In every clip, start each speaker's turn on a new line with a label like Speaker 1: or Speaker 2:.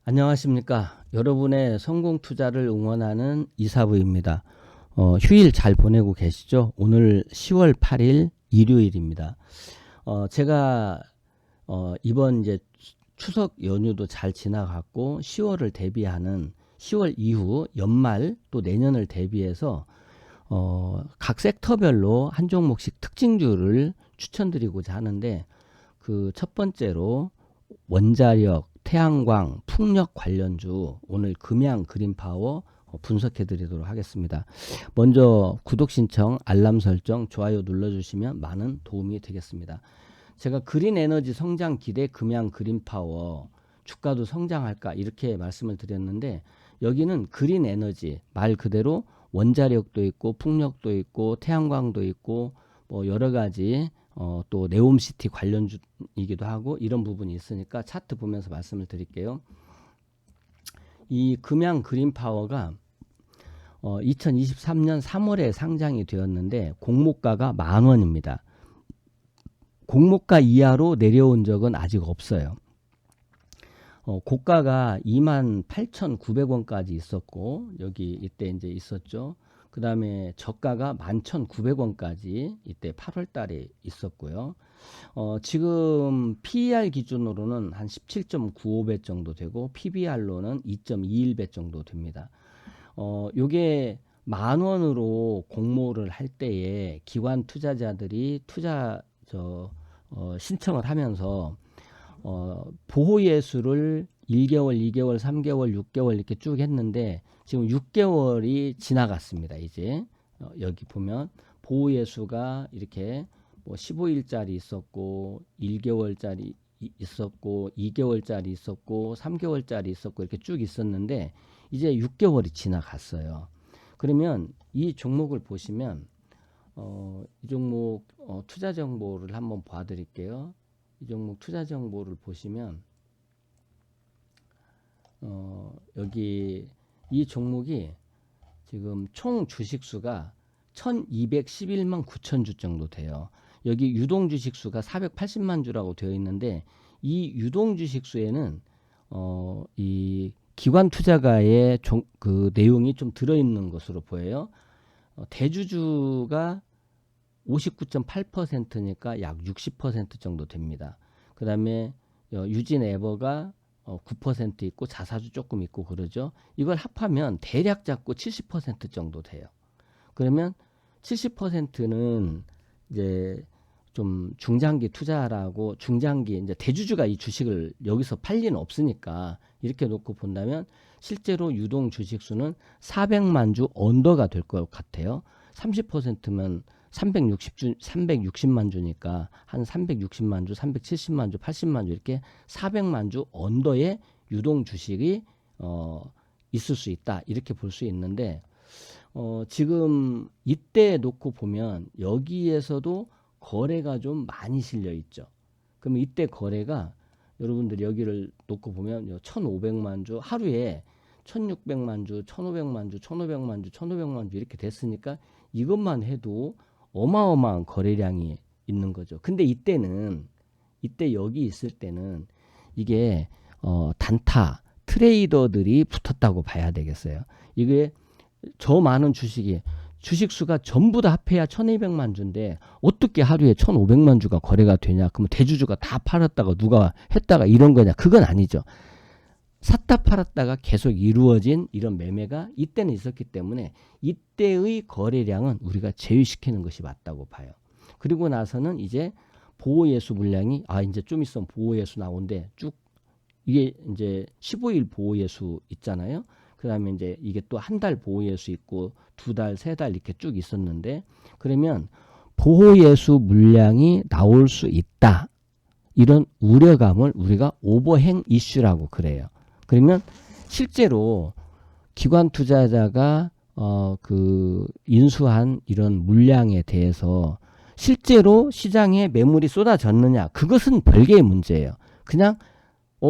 Speaker 1: 안녕하십니까. 여러분의 성공 투자를 응원하는 이사부입니다. 휴일 잘 보내고 계시죠? 오늘 10월 8일 일요일입니다. 제가 이번 이제 추석 연휴도 잘 지나갔고 10월을 대비하는 10월 이후 연말 또 내년을 대비해서 각 섹터별로 한 종목씩 특징주를 추천드리고자 하는데, 그 첫 번째로 원자력, 태양광, 풍력 관련주 오늘 금양 그린파워 분석해 드리도록 하겠습니다. 먼저 구독 신청, 알람 설정, 좋아요 눌러주시면 많은 도움이 되겠습니다. 제가 그린에너지 성장 기대 금양 그린파워 주가도 성장할까 이렇게 말씀을 드렸는데, 여기는 그린에너지 말 그대로 원자력도 있고 풍력도 있고 태양광도 있고 뭐 여러 가지 또 네옴시티 관련주이기도 하고 이런 부분이 있으니까 차트 보면서 말씀을 드릴게요. 이 금양 그린파워가 2023년 3월에 상장이 되었는데 공모가가 10,000원입니다. 공모가 이하로 내려온 적은 아직 없어요. 고가가 28,900원까지 있었고, 여기 이때 이제 있었죠. 그 다음에 저가가 11,900원까지 이때 8월 달에 있었고요. 지금 PER 기준으로는 한 17.95배 정도 되고, PBR로는 2.21배 정도 됩니다. 요게 10,000원으로 공모를 할 때에 기관 투자자들이 신청을 하면서 보호예수를 1개월, 2개월, 3개월, 6개월 이렇게 쭉 했는데 지금 6개월이 지나갔습니다. 이제 여기 보면 보호예수가 이렇게 뭐 15일짜리 있었고 1개월짜리 있었고 2개월짜리 있었고 3개월짜리 있었고 이렇게 쭉 있었는데 이제 6개월이 지나갔어요. 그러면 이 종목을 보시면 이 종목 투자 정보를 한번 봐드릴게요. 이 종목 투자 정보를 보시면 여기 이 종목이 지금 총 주식수가 1211만 9천 주 정도 돼요. 여기 유동 주식수가 480만 주라고 되어 있는데, 이 유동 주식수에는 이 기관 투자가의 그 내용이 좀 들어있는 것으로 보여요. 대주주가 59.8%니까 약 60% 정도 됩니다. 그 다음에 유진 에버가 9% 있고 자사주 조금 있고 그러죠. 이걸 합하면 대략 잡고 70% 정도 돼요. 그러면 70%는 이제 좀 중장기 투자라고, 중장기 이제 대주주가 이 주식을 여기서 팔 리는 없으니까 이렇게 놓고 본다면 실제로 유동 주식수는 400만 주 언더가 될 것 같아요. 30%면 360만 주니까 한 360만 주, 370만 주, 80만 주 이렇게 400만 주 언더의 유동 주식이 있을 수 있다. 이렇게 볼 수 있는데, 지금 이때 놓고 보면 여기에서도 거래가 좀 많이 실려 있죠. 그럼 이때 거래가 여러분들 여기를 놓고 보면 1,500만 주 하루에 1,600만 주, 1,500만 주, 1,500만 주, 1,500만 주 이렇게 됐으니까 이것만 해도 어마어마한 거래량이 있는 거죠. 근데 이때 여기 있을 때는 이게 단타 트레이더들이 붙었다고 봐야 되겠어요. 이게 저 많은 주식수가 전부 다 합해야 1,200만 주인데 어떻게 하루에 1,500만 주가 거래가 되냐? 그러면 대주주가 다 팔았다가 누가 했다가 이런 거냐? 그건 아니죠. 샀다 팔았다가 계속 이루어진 이런 매매가 이때는 있었기 때문에 이때의 거래량은 우리가 제외시키는 것이 맞다고 봐요. 그리고 나서는 이제 보호예수 물량이 이제 좀 있으면 보호예수 나오는데 쭉 이게 이제 15일 보호예수 있잖아요. 그 다음에 이제 이게 또 한 달 보호예수 있고 2달, 3달 이렇게 쭉 있었는데, 그러면 보호예수 물량이 나올 수 있다. 이런 우려감을 우리가 오버행 이슈라고 그래요. 그러면 실제로 기관 투자자가 그 인수한 이런 물량에 대해서 실제로 시장에 매물이 쏟아졌느냐, 그것은 별개의 문제예요. 그냥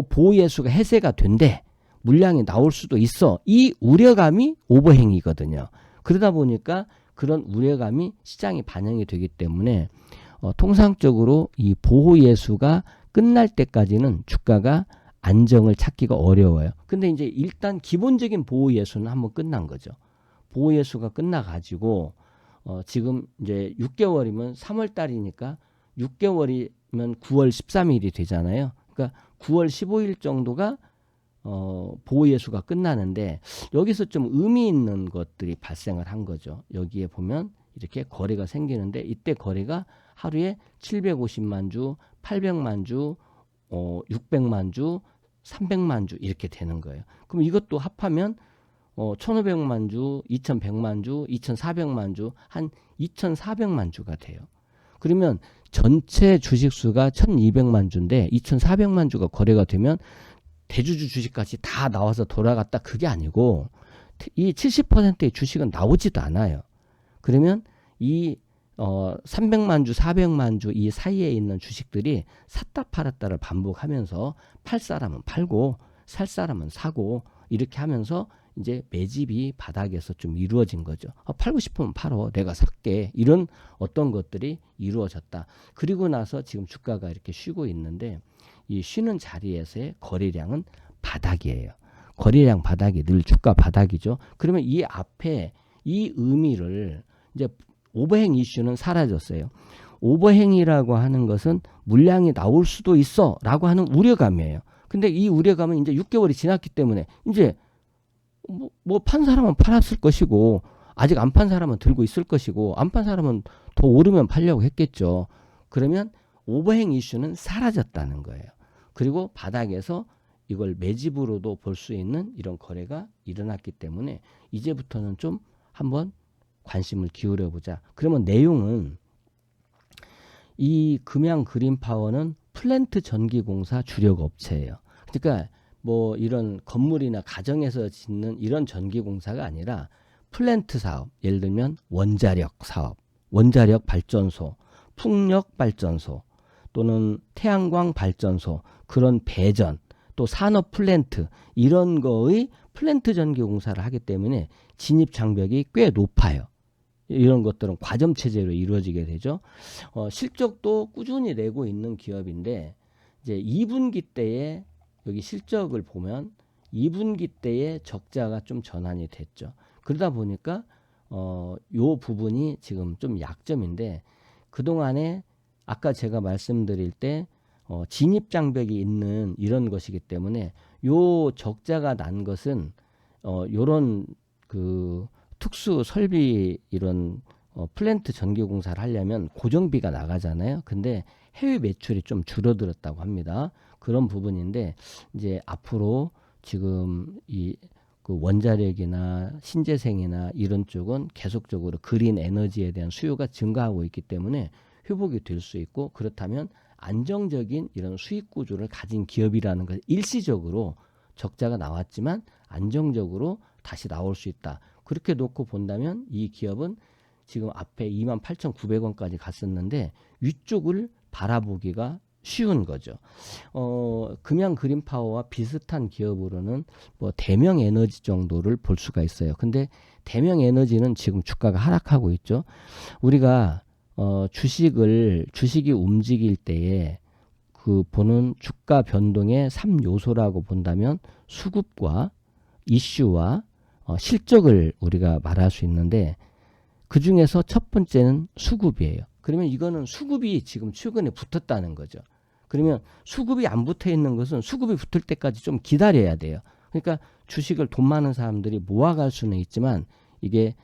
Speaker 1: 보호예수가 해제가 된대, 물량이 나올 수도 있어, 이 우려감이 오버행이거든요. 그러다 보니까 그런 우려감이 시장에 반영이 되기 때문에 통상적으로 이 보호예수가 끝날 때까지는 주가가 안정을 찾기가 어려워요. 근데 이제 일단 기본적인 보호 예수는 한번 끝난 거죠. 보호 예수가 끝나가지고 지금 이제 6개월이면 3월 달이니까 6개월이면 9월 13일이 되잖아요. 그러니까 9월 15일 정도가 보호 예수가 끝나는데 여기서 좀 의미 있는 것들이 발생을 한 거죠. 여기에 보면 이렇게 거래가 생기는데 이때 거래가 하루에 750만 주, 800만 주, 600만 주, 300만 주 이렇게 되는 거예요. 그럼 이것도 합하면 1500만 주, 2100만 주, 2400만 주, 한 2400만 주가 돼요. 그러면 전체 주식수가 1200만 주인데 2400만 주가 거래가 되면 대주주 주식까지 다 나와서 돌아갔다 그게 아니고 이 70%의 주식은 나오지도 않아요. 그러면 이 300만 주, 400만 주 이 사이에 있는 주식들이 샀다 팔았다를 반복하면서 팔 사람은 팔고 살 사람은 사고 이렇게 하면서 이제 매집이 바닥에서 좀 이루어진 거죠. 팔고 싶으면 팔어. 내가 살게. 이런 어떤 것들이 이루어졌다. 그리고 나서 지금 주가가 이렇게 쉬고 있는데 이 쉬는 자리에서의 거래량은 바닥이에요. 거래량 바닥이 늘 주가 바닥이죠. 그러면 이 앞에 이 의미를 이제 오버행 이슈는 사라졌어요. 오버행이라고 하는 것은 물량이 나올 수도 있어 라고 하는 우려감이에요. 근데 이 우려감은 이제 6개월이 지났기 때문에 이제 뭐 판 사람은 팔았을 것이고 아직 안 판 사람은 들고 있을 것이고 안 판 사람은 더 오르면 팔려고 했겠죠. 그러면 오버행 이슈는 사라졌다는 거예요. 그리고 바닥에서 이걸 매집으로도 볼 수 있는 이런 거래가 일어났기 때문에 이제부터는 좀 한번 관심을 기울여 보자. 그러면 내용은 이 금양 그린파워는 플랜트 전기공사 주력 업체예요. 그러니까 뭐 이런 건물이나 가정에서 짓는 이런 전기공사가 아니라 플랜트 사업, 예를 들면 원자력 사업, 원자력 발전소, 풍력 발전소 또는 태양광 발전소 그런 배전 또 산업 플랜트 이런 거의 플랜트 전기공사를 하기 때문에 진입 장벽이 꽤 높아요. 이런 것들은 과점 체제로 이루어지게 되죠. 실적도 꾸준히 내고 있는 기업인데 이제 2분기 때에 여기 실적을 보면 2분기 때에 적자가 좀 전환이 됐죠. 그러다 보니까 요 부분이 지금 좀 약점인데 그동안에 아까 제가 말씀드릴 때 진입 장벽이 있는 이런 것이기 때문에 요 적자가 난 것은 요런 그 특수 설비 이런 플랜트 전기공사를 하려면 고정비가 나가잖아요. 근데 해외 매출이 좀 줄어들었다고 합니다. 그런 부분인데 이제 앞으로 지금 이 그 원자력이나 신재생이나 이런 쪽은 계속적으로 그린 에너지에 대한 수요가 증가하고 있기 때문에 회복이 될 수 있고 그렇다면 안정적인 이런 수익 구조를 가진 기업이라는 것 일시적으로 적자가 나왔지만 안정적으로 다시 나올 수 있다. 그렇게 놓고 본다면 이 기업은 지금 앞에 28,900원까지 갔었는데 위쪽을 바라보기가 쉬운 거죠. 금양 그린파워와 비슷한 기업으로는 뭐 대명 에너지 정도를 볼 수가 있어요. 근데 대명 에너지는 지금 주가가 하락하고 있죠. 우리가 주식이 움직일 때에 그 보는 주가 변동의 3요소라고 본다면 수급과 이슈와 실적을 우리가 말할 수 있는데 그 중에서 첫 번째는 수급이에요. 그러면 이거는 수급이 지금 최근에 붙었다는 거죠. 그러면 수급이 안 붙어 있는 것은 수급이 붙을 때까지 좀 기다려야 돼요. 그러니까 주식을 돈 많은 사람들이 모아갈 수는 있지만 이게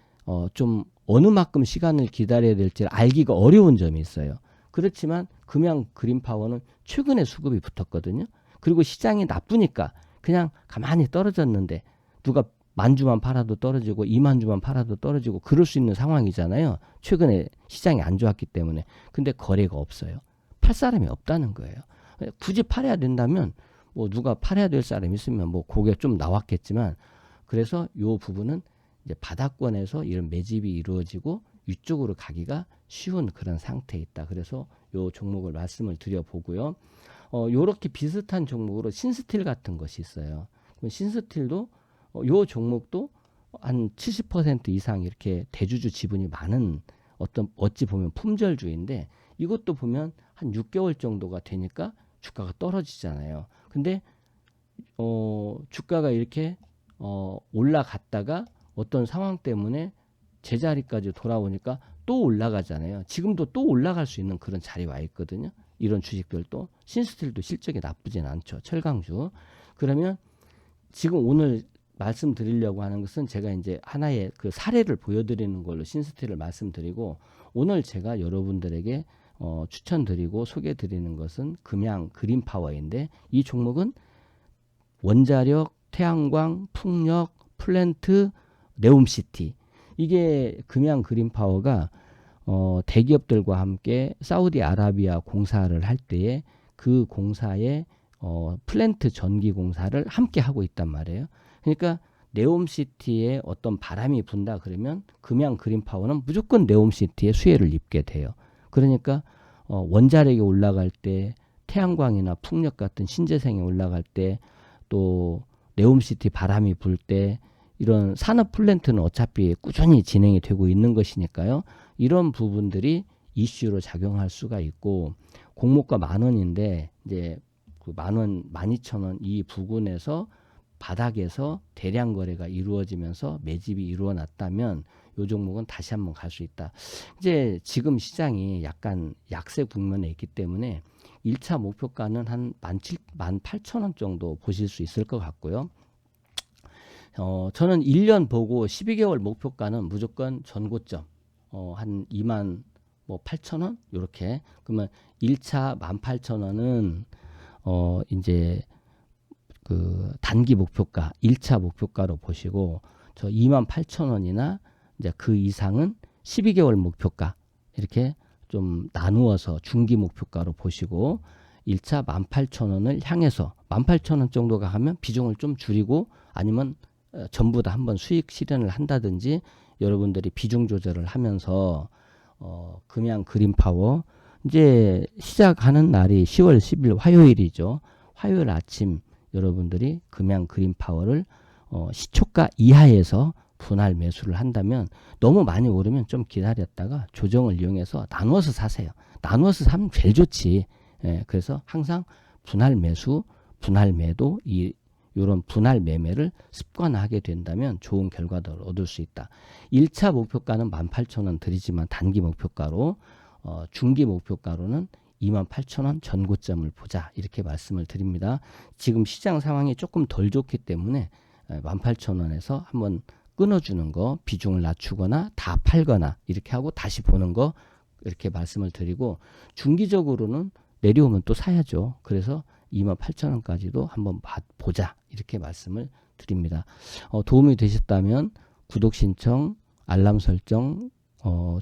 Speaker 1: 좀 어느 만큼 시간을 기다려야 될지 알기가 어려운 점이 있어요. 그렇지만 금양 그린파워는 최근에 수급이 붙었거든요. 그리고 시장이 나쁘니까 그냥 가만히 떨어졌는데 누가 10,000주만 팔아도 떨어지고 20,000주만 팔아도 떨어지고 그럴 수 있는 상황이잖아요. 최근에 시장이 안 좋았기 때문에. 근데 거래가 없어요. 팔 사람이 없다는 거예요. 굳이 팔아야 된다면 뭐 누가 팔아야 될 사람이 있으면 뭐 고개 좀 나왔겠지만 그래서 요 부분은 이제 바닥권에서 이런 매집이 이루어지고 위쪽으로 가기가 쉬운 그런 상태에 있다. 그래서 요 종목을 말씀을 드려보고요. 요렇게 비슷한 종목으로 신스틸 같은 것이 있어요. 그럼 신스틸도 요 종목도 한 70% 이상 이렇게 대주주 지분이 많은 어떤 어찌 보면 품절주인데 이것도 보면 한 6개월 정도가 되니까 주가가 떨어지잖아요. 근데 주가가 이렇게 올라갔다가 어떤 상황 때문에 제자리까지 돌아오니까 또 올라가잖아요. 지금도 또 올라갈 수 있는 그런 자리에 와 있거든요. 이런 주식들도 신스틸도 실적이 나쁘진 않죠. 철강주. 그러면 지금 오늘 말씀드리려고 하는 것은 제가 이제 하나의 그 사례를 보여드리는 걸로 신스틸을 말씀드리고, 오늘 제가 여러분들에게 추천드리고 소개드리는 것은 금양 그린파워인데, 이 종목은 원자력, 태양광, 풍력, 플랜트, 네옴시티, 이게 금양 그린파워가 대기업들과 함께 사우디아라비아 공사를 할 때에 그 공사에 플랜트 전기 공사를 함께 하고 있단 말이에요. 그러니까 네옴시티에 어떤 바람이 분다 그러면 금양 그린파워는 무조건 네옴시티에 수혜를 입게 돼요. 그러니까 원자력이 올라갈 때, 태양광이나 풍력 같은 신재생이 올라갈 때, 또 네옴시티 바람이 불 때, 이런 산업 플랜트는 어차피 꾸준히 진행이 되고 있는 것이니까요. 이런 부분들이 이슈로 작용할 수가 있고, 공모가 10,000원인데 이제 그 10,000원, 12,000원 이 부근에서 바닥에서 대량 거래가 이루어지면서 매집이 이루어났다면 이 종목은 다시 한번 갈 수 있다. 이제 지금 시장이 약간 약세 국면에 있기 때문에 1차 목표가는 한 18,000원 정도 보실 수 있을 것 같고요. 저는 1년 보고 12개월 목표가는 무조건 전고점 한 28,000원 이렇게. 그러면 1차 18,000원은 이제 그 단기 목표가 1차 목표가로 보시고, 저 28,000원이나 이제 그 이상은 12개월 목표가, 이렇게 좀 나누어서 중기 목표가로 보시고, 1차 18,000원을 향해서 18,000원 정도가 하면 비중을 좀 줄이고, 아니면 전부 다 한번 수익 실현을 한다든지 여러분들이 비중 조절을 하면서 금양 그린파워 이제 시작하는 날이 10월 10일 화요일이죠. 화요일 아침 여러분들이 금양 그린파워를 시초가 이하에서 분할 매수를 한다면, 너무 많이 오르면 좀 기다렸다가 조정을 이용해서 나누어서 사세요. 나누어서 사면 제일 좋지. 예, 그래서 항상 분할 매수, 분할 매도, 이런 분할 매매를 습관화하게 된다면 좋은 결과를 얻을 수 있다. 1차 목표가는 18,000원 드리지만 단기 목표가로, 중기 목표가로는 28,000원 전고점을 보자, 이렇게 말씀을 드립니다. 지금 시장 상황이 조금 덜 좋기 때문에 18,000원에서 한번 끊어주는 거, 비중을 낮추거나 다 팔거나 이렇게 하고 다시 보는 거, 이렇게 말씀을 드리고, 중기적으로는 내려오면 또 사야죠. 그래서 28,000원까지도 한번 보자, 이렇게 말씀을 드립니다. 도움이 되셨다면 구독 신청, 알람 설정,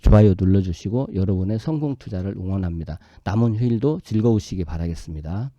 Speaker 1: 좋아요 눌러주시고 여러분의 성공 투자를 응원합니다. 남은 휴일도 즐거우시기 바라겠습니다.